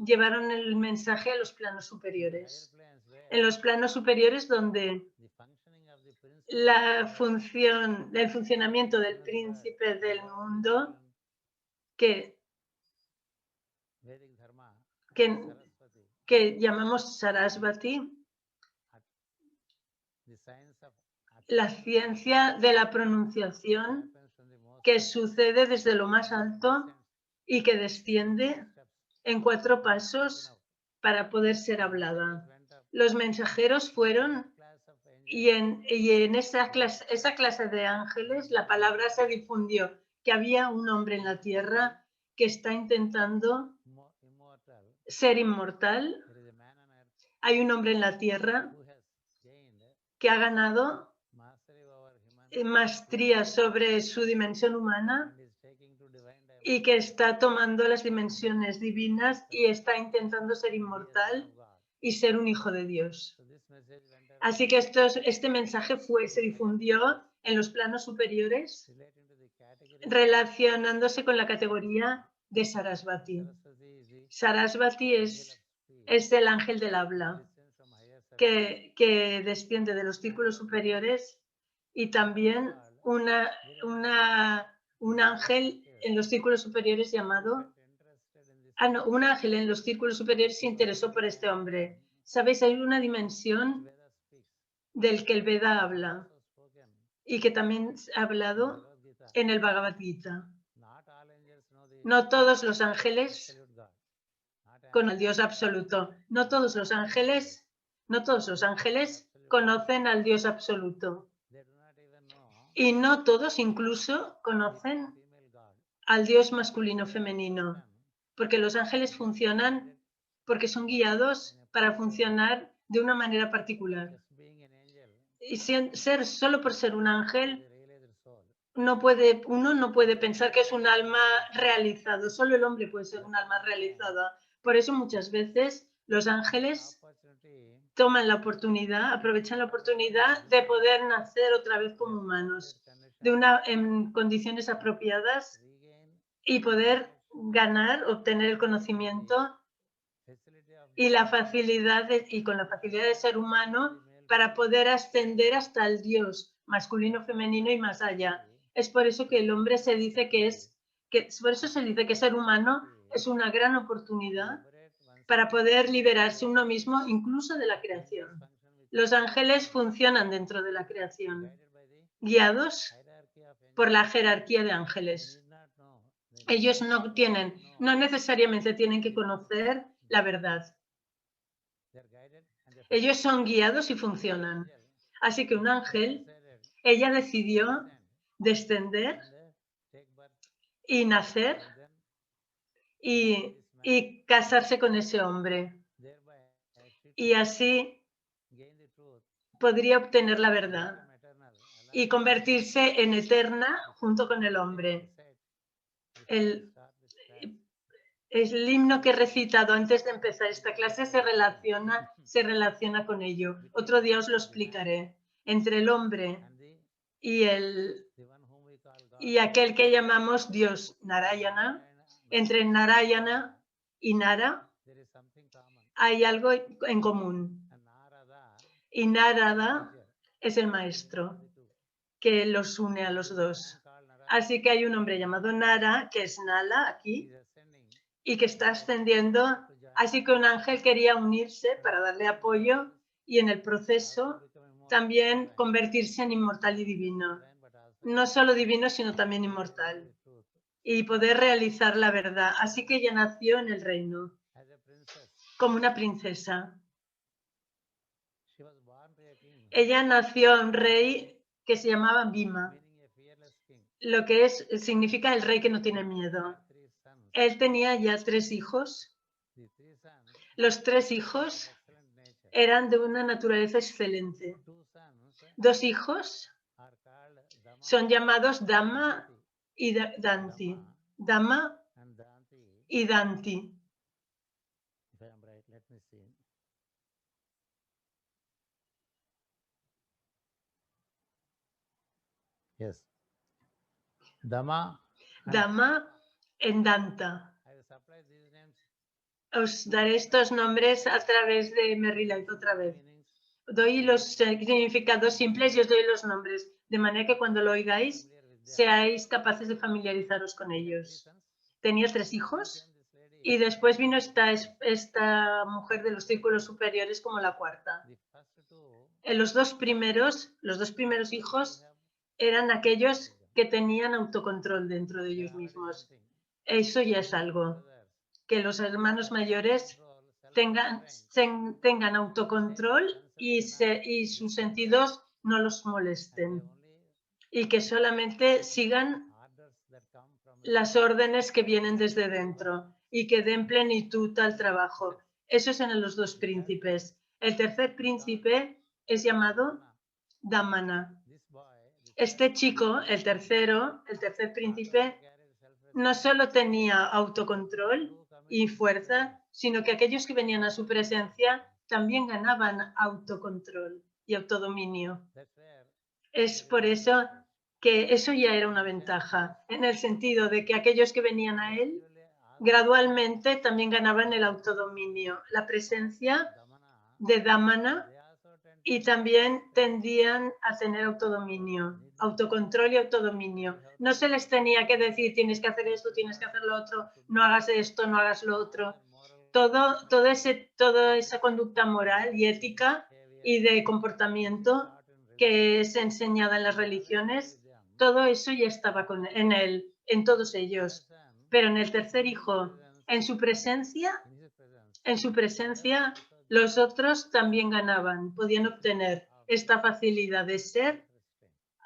llevaron el mensaje a los planos superiores. En los planos superiores donde el funcionamiento del príncipe del mundo que llamamos Sarasvati, la ciencia de la pronunciación que sucede desde lo más alto y que desciende en 4 pasos para poder ser hablada. Los mensajeros fueron y en esa clase de ángeles la palabra se difundió, que había un hombre en la tierra que está intentando ser inmortal. Hay un hombre en la tierra que ha ganado maestría sobre su dimensión humana y que está tomando las dimensiones divinas y está intentando ser inmortal y ser un hijo de Dios. So this message went around Así que este mensaje se difundió en los planos superiores, relating to the category. relacionándose con la categoría de Sarasvati. Saraswati is the Sarasvati angel of speech, es el ángel del habla, descends from higher circles. que desciende de los círculos superiores, y también un ángel en los círculos superiores llamado... no, un ángel en los círculos superiores se interesó por este hombre. ¿Sabéis? Hay una dimensión del que el Veda habla y que también ha hablado en el Bhagavad Gita. No todos los ángeles con el Dios absoluto. No todos los ángeles conocen al Dios absoluto. Y no todos incluso conocen al Dios masculino femenino. Porque los ángeles funcionan porque son guiados para funcionar de una manera particular. Y solo por ser un ángel, uno no puede pensar que es un alma realizado. Solo el hombre puede ser un alma realizada. Por eso muchas veces los ángeles aprovechan la oportunidad de poder nacer otra vez como humanos, en condiciones apropiadas, y poder obtener el conocimiento y la facilidad con la facilidad de ser humano para poder ascender hasta el Dios masculino, femenino y más allá. Es por eso que el hombre se dice por eso se dice que ser humano es una gran oportunidad para poder liberarse uno mismo incluso de la creación. Los ángeles funcionan dentro de la creación, guiados por la jerarquía de ángeles. Ellos no necesariamente tienen que conocer la verdad. Ellos son guiados y funcionan. Así que un ángel, ella decidió descender y nacer y casarse con ese hombre. Y así podría obtener la verdad y convertirse en eterna junto con el hombre. El himno que he recitado antes de empezar esta clase se relaciona con ello. Otro día os lo explicaré. Entre el hombre y aquel que llamamos Dios, Narayana, entre Narayana y Nara hay algo en común. Y Narada es el maestro que los une a los dos. Así que hay un hombre llamado Nara, que es Nala aquí, y que está ascendiendo. Así que un ángel quería unirse para darle apoyo y en el proceso también convertirse en inmortal y divino. No solo divino, sino también inmortal. Y poder realizar la verdad. Así que ella nació en el reino, como una princesa. Ella nació a un rey que se llamaba Bhima, lo que significa el rey que no tiene miedo. Él tenía ya 3 hijos. Los 3 hijos eran de una naturaleza excelente. 2 hijos son llamados Dhamma y Danti. Dhamma y Danti. Yes. Dhamma en Danta. Os daré estos nombres a través de Merry Life otra vez. Doy los significados simples y os doy los nombres, de manera que cuando lo oigáis seáis capaces de familiarizaros con ellos. Tenía 3 hijos y después vino esta mujer de los círculos superiores como la cuarta. Los dos primeros hijos eran aquellos que tenían autocontrol dentro de ellos mismos. Eso ya es algo. Que los hermanos mayores tengan autocontrol y sus sentidos no los molesten. Y que solamente sigan las órdenes que vienen desde dentro y que den plenitud al trabajo. Esos eran los 2 príncipes. El tercer príncipe es llamado Dhammana. Este chico, el tercer príncipe, no solo tenía autocontrol y fuerza, sino que aquellos que venían a su presencia también ganaban autocontrol y autodominio. That's where Es por eso que eso ya era una ventaja, en el sentido de que aquellos que venían a él gradualmente también ganaban el autodominio, la presencia Damana, de Damana, they also tend y también tendían a tener autodominio, autocontrol y autodominio. No se les tenía que decir tienes que hacer esto, tienes que hacer lo otro, no hagas esto, no hagas lo otro. Toda esa conducta moral y ética y de comportamiento que es enseñada en las religiones, todo eso ya estaba en él, en todos ellos. Pero en el tercer hijo, en su presencia, los otros también ganaban, podían obtener esta facilidad de ser,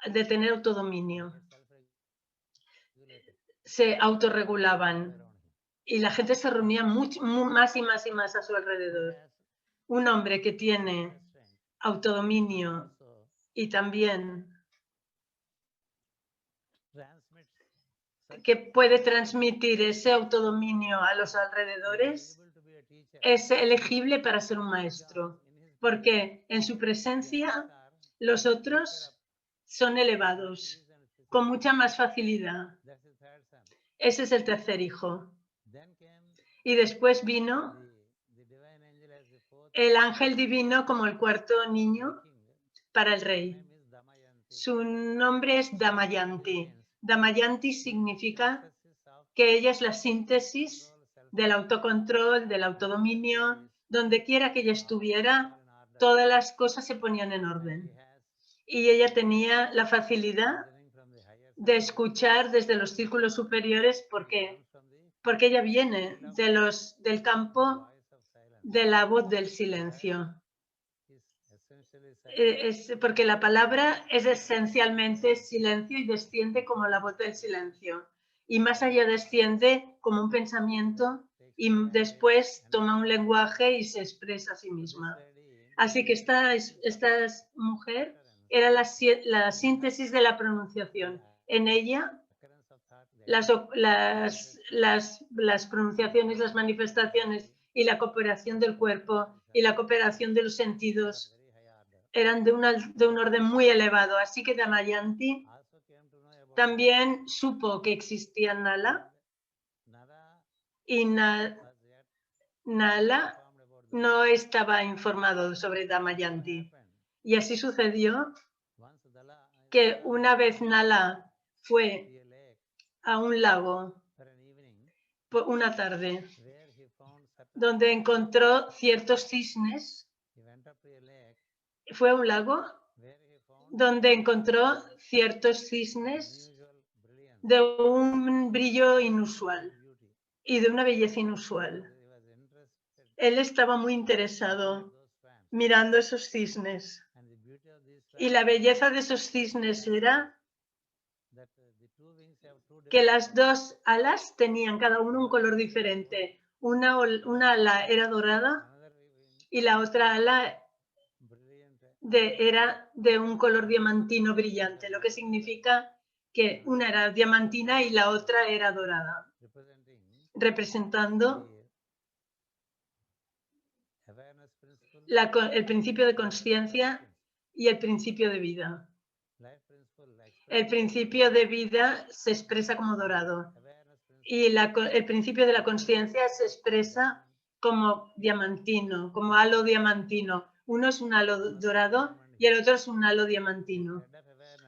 de tener autodominio. Se autorregulaban y la gente se reunía más y más y más a su alrededor. Un hombre que tiene autodominio y también que puede transmitir ese autodominio a los alrededores es elegible para ser un maestro, porque en su presencia los otros son elevados con mucha más facilidad. Ese es el tercer hijo. Y después vino el ángel divino como el cuarto niño para el rey. Su nombre es Damayanti. Damayanti significa que ella es la síntesis del autocontrol, del autodominio. Donde quiera que ella estuviera, todas las cosas se ponían en orden. Y ella tenía la facilidad de escuchar desde los círculos superiores porque ella viene del campo de la voz del silencio. Porque la palabra es esencialmente silencio y desciende como la voz del silencio. Y más allá desciende como un pensamiento y después toma un lenguaje y se expresa a sí misma. Así que esta mujer era la síntesis de la pronunciación. En ella, las pronunciaciones, las manifestaciones y la cooperación del cuerpo y la cooperación de los sentidos eran de un orden muy elevado. Así que Damayanti también supo que existía Nala y Nala no estaba informado sobre Damayanti. Y así sucedió que una vez Nala fue a un lago por una tarde donde encontró ciertos cisnes. Fue a un lago donde encontró ciertos cisnes de un brillo inusual y de una belleza inusual. Él estaba muy interesado mirando esos cisnes. Y la belleza de esos cisnes era que las dos alas tenían cada uno un color diferente. Una ala era dorada y la otra ala era de un color diamantino brillante, lo que significa que una era diamantina y la otra era dorada, representando el principio de consciencia y el principio de vida. El principio de vida se expresa como dorado y el principio de la consciencia se expresa como diamantino, como halo diamantino. Uno es un halo dorado y el otro es un halo diamantino.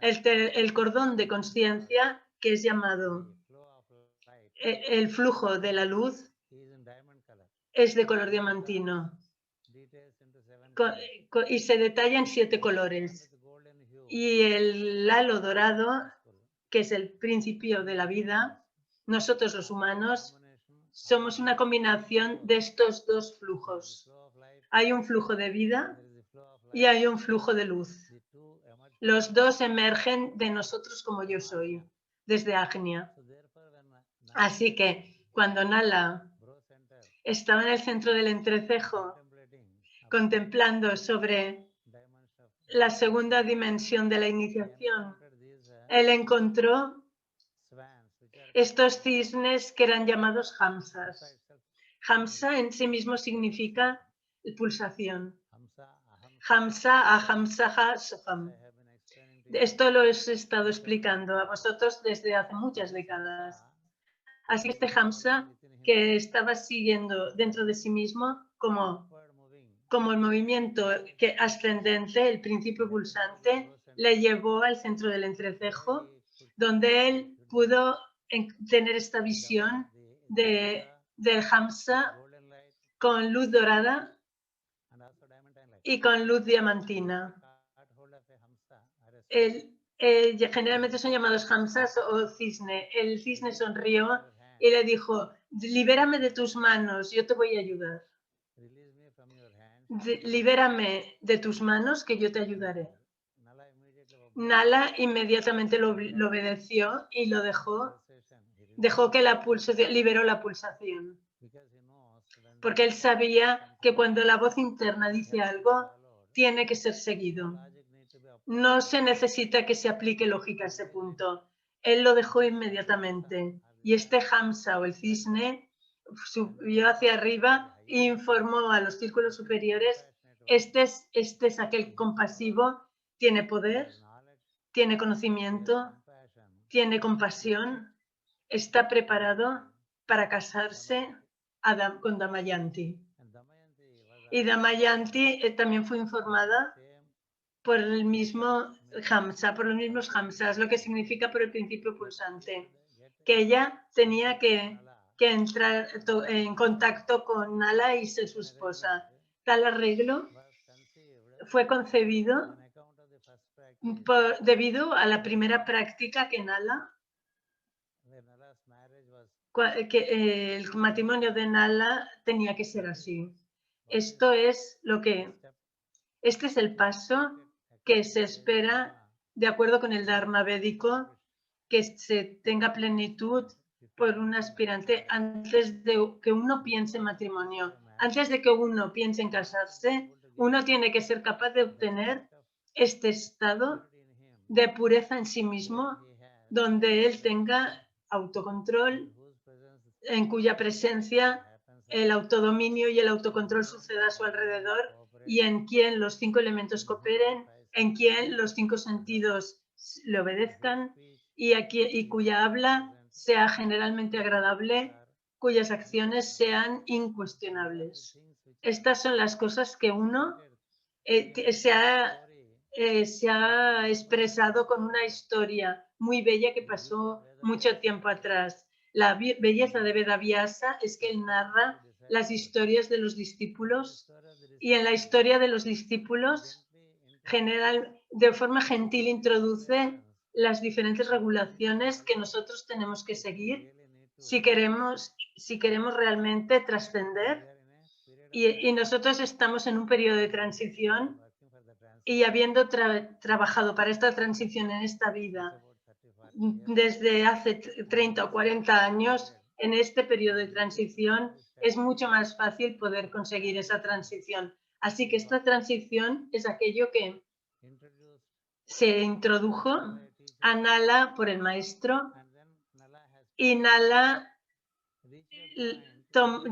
El cordón de consciencia, que es llamado el flujo de la luz, es de color diamantino y se detalla en 7 colores. Y el halo dorado, que es el principio de la vida, nosotros los humanos somos una combinación de estos dos flujos. Hay un flujo de vida y hay un flujo de luz. Los dos emergen de nosotros como yo soy, desde Agnya. Así que cuando Nala estaba en el centro del entrecejo, contemplando sobre la segunda dimensión de la iniciación, él encontró estos cisnes que eran llamados hamsas. Hamsa en sí mismo significa pulsación. Hamsa, Hamsa, Ahamsaha, Soham. Esto lo he estado explicando a vosotros desde hace muchas décadas. Así que este Hamsa, que estaba siguiendo dentro de sí mismo como el movimiento ascendente, el principio pulsante, le llevó al centro del entrecejo, donde él pudo tener esta visión del Hamsa con luz dorada y con luz diamantina. Generalmente son llamados Hamsas o cisne. El cisne sonrió y le dijo, libérame de tus manos, yo te voy a ayudar. Libérame de tus manos, que yo te ayudaré. Nala inmediatamente lo obedeció y lo dejó que la pulsación, liberó la pulsación. Porque él sabía que cuando la voz interna dice algo, tiene que ser seguido. No se necesita que se aplique lógica a ese punto. Él lo dejó inmediatamente. Y este Hamsa o el cisne subió hacia arriba e informó a los círculos superiores, este es aquel compasivo, tiene poder, tiene conocimiento, tiene compasión, está preparado para casarse con Damayanti. Y Damayanti también fue informada por el mismo Hamsa, por los mismos Hamsas, lo que significa por el principio pulsante, que ella tenía que entrar en contacto con Nala y ser su esposa. Tal arreglo fue concebido debido a la primera práctica que Nala, que el matrimonio de Nala tenía que ser así. Esto es este es el paso que se espera de acuerdo con el Dharma védico, que se tenga plenitud por un aspirante antes de que uno piense en matrimonio. Antes de que uno piense en casarse, uno tiene que ser capaz de obtener este estado de pureza en sí mismo, donde él tenga autocontrol, en cuya presencia el autodominio y el autocontrol suceda a su alrededor y en quien los 5 elementos cooperen, en quien los 5 sentidos le obedezcan y cuya habla sea generalmente agradable, cuyas acciones sean incuestionables. Estas son las cosas que uno se ha expresado con una historia muy bella que pasó mucho tiempo atrás. La belleza de Vedavyasa es que él narra las historias de los discípulos y en la historia de los discípulos de forma gentil introduce las diferentes regulaciones que nosotros tenemos que seguir si queremos realmente trascender y nosotros estamos en un periodo de transición y habiendo trabajado para esta transición en esta vida desde hace 30 o 40 años, en este periodo de transición es mucho más fácil poder conseguir esa transición. Así que esta transición es aquello que se introdujo a Nala por el maestro y Nala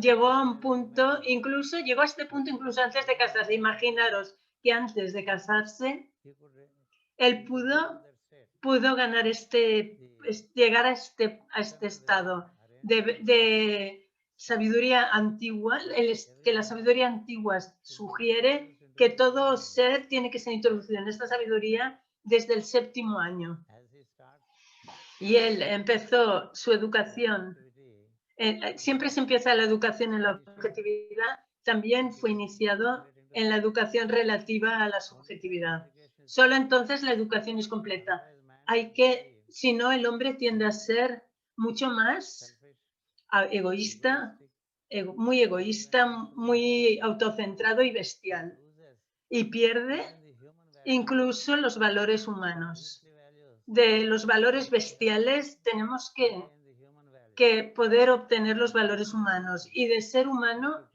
llegó a un punto, llegó a este punto incluso antes de casarse. Imaginaros que antes de casarse, él pudo ganar llegar a este estado de sabiduría antigua, que la sabiduría antigua sugiere que todo ser tiene que ser introducido en esta sabiduría desde el 7º año. Y él empezó su educación. Siempre se empieza la educación en la objetividad, también fue iniciado en la educación relativa a la subjetividad. Solo entonces la educación es completa. Si no, el hombre tiende a ser mucho más egoísta, muy autocentrado y bestial. Y pierde incluso los valores humanos. De los valores bestiales tenemos que poder obtener los valores humanos. Y de ser humano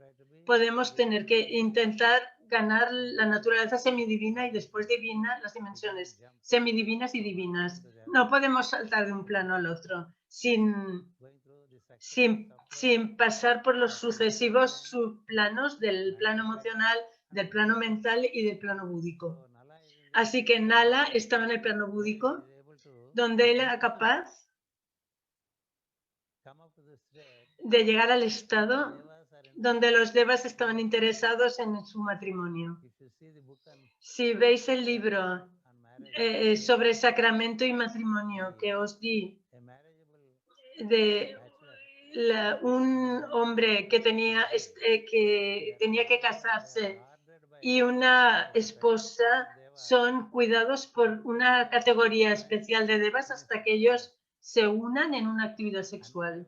podemos tener que intentar ganar la naturaleza semidivina y después divina, las dimensiones semidivinas y divinas. No podemos saltar de un plano al otro sin sin pasar por los sucesivos subplanos del plano emocional, del plano mental y del plano búdico. Así que Nala estaba en el plano búdico, donde él era capaz de llegar al estado donde los devas estaban interesados en su matrimonio. Si veis el libro sobre sacramento y matrimonio que os di, de un hombre que tenía que casarse y una esposa, son cuidados por una categoría especial de devas hasta que ellos se unan en una actividad sexual.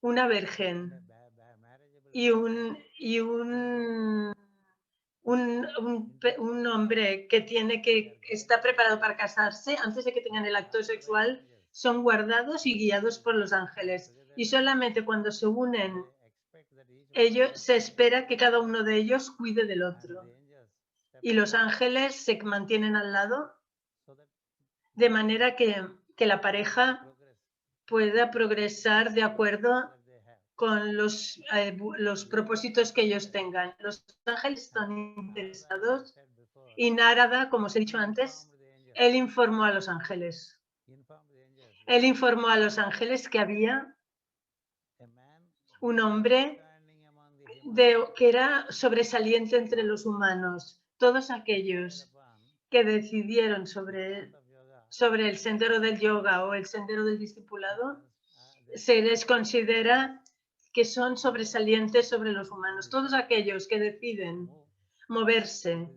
Una virgen y un hombre que está preparado para casarse antes de que tengan el acto sexual son guardados y guiados por los ángeles. Y solamente cuando se unen, se espera que cada uno de ellos cuide del otro. Y los ángeles se mantienen al lado de manera que la pareja pueda progresar de acuerdo con los propósitos que ellos tengan. Los ángeles están interesados y Narada, como os he dicho antes, él informó a los ángeles. Él informó a los ángeles que había un hombre que era sobresaliente entre los humanos. Todos aquellos que decidieron sobre el sendero del yoga o el sendero del discipulado, se les considera que son sobresalientes sobre los humanos. Todos aquellos que deciden moverse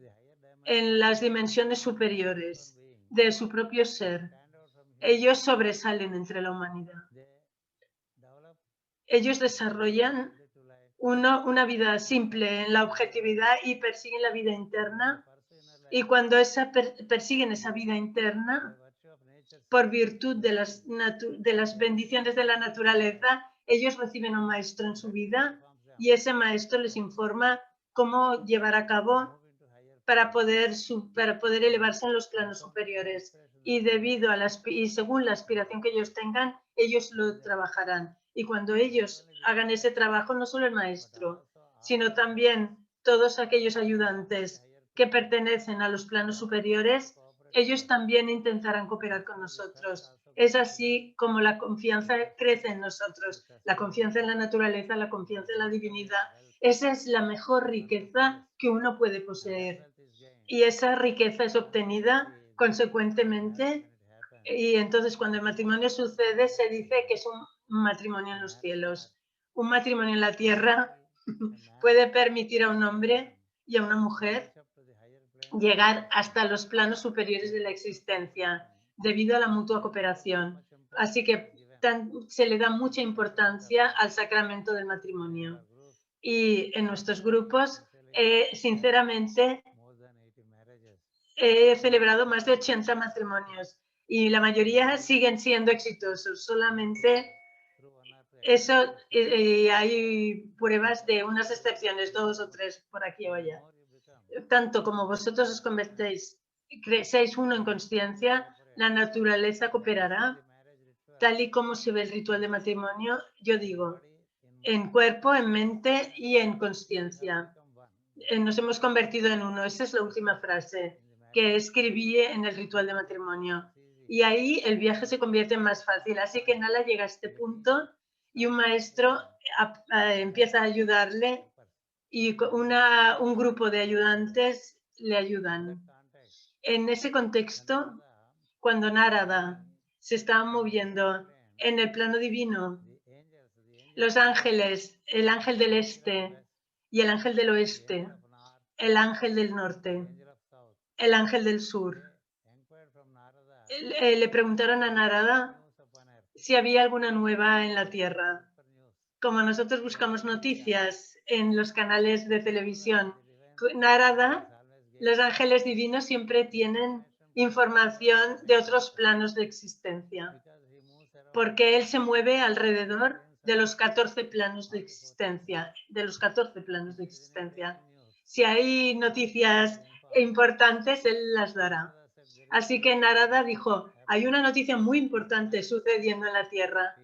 en las dimensiones superiores de su propio ser, ellos sobresalen entre la humanidad. Ellos desarrollan una vida simple en la objetividad y persiguen la vida interna. Y cuando persiguen esa vida interna, por virtud de las bendiciones de la naturaleza, ellos reciben un maestro en su vida y ese maestro les informa cómo llevar a cabo para poder elevarse en los planos superiores. Y según la aspiración que ellos tengan, ellos lo trabajarán. Y cuando ellos hagan ese trabajo, no solo el maestro, sino también todos aquellos ayudantes que pertenecen a los planos superiores, ellos también intentarán cooperar con nosotros. Es así como la confianza crece en nosotros, la confianza en la naturaleza, la confianza en la divinidad. Esa es la mejor riqueza que uno puede poseer. Y esa riqueza es obtenida consecuentemente. Y entonces cuando el matrimonio sucede, se dice que es un matrimonio en los cielos. Un matrimonio en la tierra puede permitir a un hombre y a una mujer llegar hasta los planos superiores de la existencia debido a la mutua cooperación. Así que se le da mucha importancia al sacramento del matrimonio. Y en nuestros grupos, sinceramente, he celebrado más de 80 matrimonios y la mayoría siguen siendo exitosos. Solamente eso, hay pruebas de unas excepciones, 2 o 3 por aquí o allá. Tanto como vosotros os convertéis, seáis uno en consciencia, la naturaleza cooperará, tal y como se ve el ritual de matrimonio, yo digo, en cuerpo, en mente y en consciencia. Nos hemos convertido en uno. Esa es la última frase que escribí en el ritual de matrimonio. Y ahí el viaje se convierte en más fácil. Así que Nala llega a este punto y un maestro empieza a ayudarle y un grupo de ayudantes le ayudan. En ese contexto, cuando Narada se estaba moviendo en el plano divino, los ángeles, el ángel del este y el ángel del oeste, el ángel del norte, el ángel del sur, le preguntaron a Narada si había alguna nueva en la tierra. Como nosotros buscamos noticias en los canales de televisión, Narada, los ángeles divinos siempre tienen información de otros planos de existencia, porque él se mueve alrededor de los 14 planos de existencia, Si hay noticias importantes, él las dará. Así que Narada dijo, hay una noticia muy importante sucediendo en la Tierra.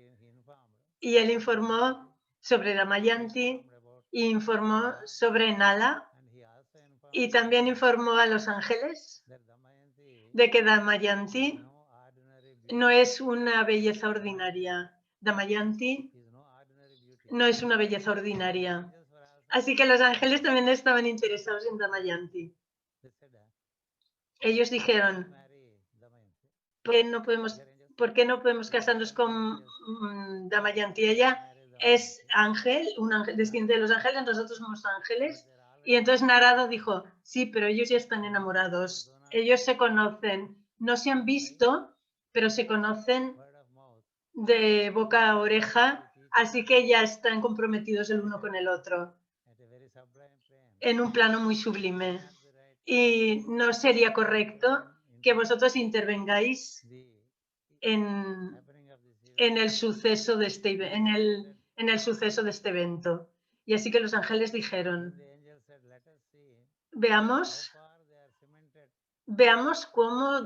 Y él informó sobre Damayanti e informó sobre Nala y también informó a los ángeles de que Damayanti no es una belleza ordinaria. Damayanti no es una belleza ordinaria. Así que los ángeles también estaban interesados en Damayanti. Ellos dijeron, ¿por qué no podemos casarnos con Damayanti? Ella es ángel, un ángel desciende de los ángeles, nosotros somos ángeles. Y entonces Narada dijo, sí, pero ellos ya están enamorados. Ellos se conocen, no se han visto, pero se conocen de boca a oreja, así que ya están comprometidos el uno con el otro en un plano muy sublime. Y no sería correcto que vosotros intervengáis en el suceso de suceso de este evento. Y así que los ángeles dijeron, veamos cómo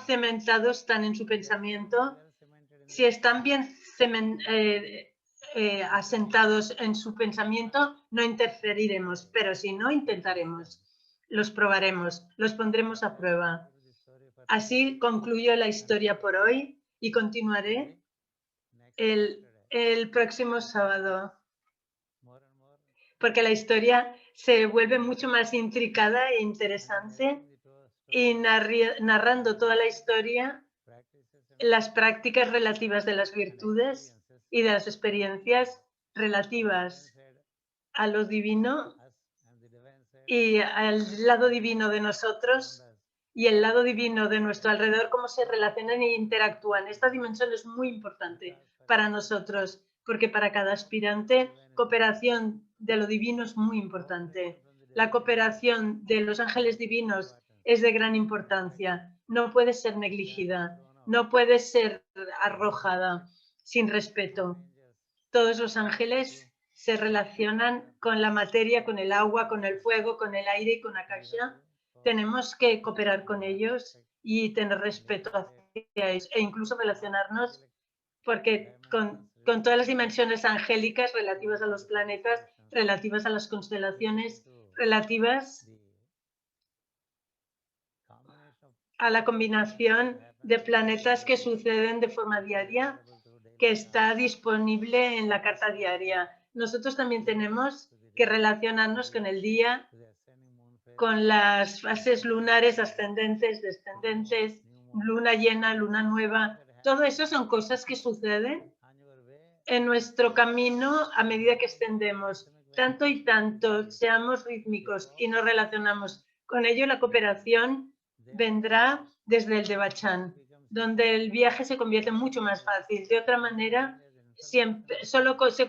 cementados están en su pensamiento. Si están bien asentados en su pensamiento, no interferiremos, pero si no, intentaremos. Los probaremos, los pondremos a prueba. Así concluyo la historia por hoy y continuaré el próximo sábado, porque la historia se vuelve mucho más intricada e interesante y narrando toda la historia, las prácticas relativas de las virtudes y de las experiencias relativas a lo divino y al lado divino de nosotros y el lado divino de nuestro alrededor, cómo se relacionan e interactúan. Esta dimensión es muy importante para nosotros, porque para cada aspirante, cooperación de lo divino es muy importante. La cooperación de los ángeles divinos es de gran importancia. No puede ser negligida, no puede ser arrojada sin respeto. Todos los ángeles se relacionan con la materia, con el agua, con el fuego, con el aire y con Akasha. Tenemos que cooperar con ellos y tener respeto hacia ellos e incluso relacionarnos porque con todas las dimensiones angélicas relativas a los planetas, relativas a las constelaciones, relativas a la combinación de planetas que suceden de forma diaria, que está disponible en la carta diaria. Nosotros también tenemos que relacionarnos con el día, con las fases lunares ascendentes, descendentes, luna llena, luna nueva. Todo eso son cosas que suceden en nuestro camino a medida que extendemos. Tanto y tanto seamos rítmicos y nos relacionamos con ello, la cooperación vendrá desde el Devachan, donde el viaje se convierte mucho más fácil. De otra manera, solo se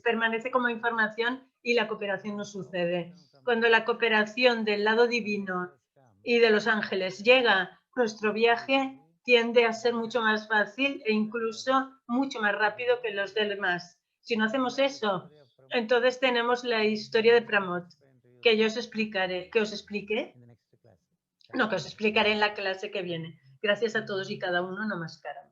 permanece como información y la cooperación no sucede. Cuando la cooperación del lado divino y de los ángeles llega, nuestro viaje tiende a ser mucho más fácil e incluso mucho más rápido que los demás. Si no hacemos eso, entonces tenemos la historia de Pramod, que yo os explicaré, que os explique en la clase que viene. Gracias a todos y cada uno, Namaskaram.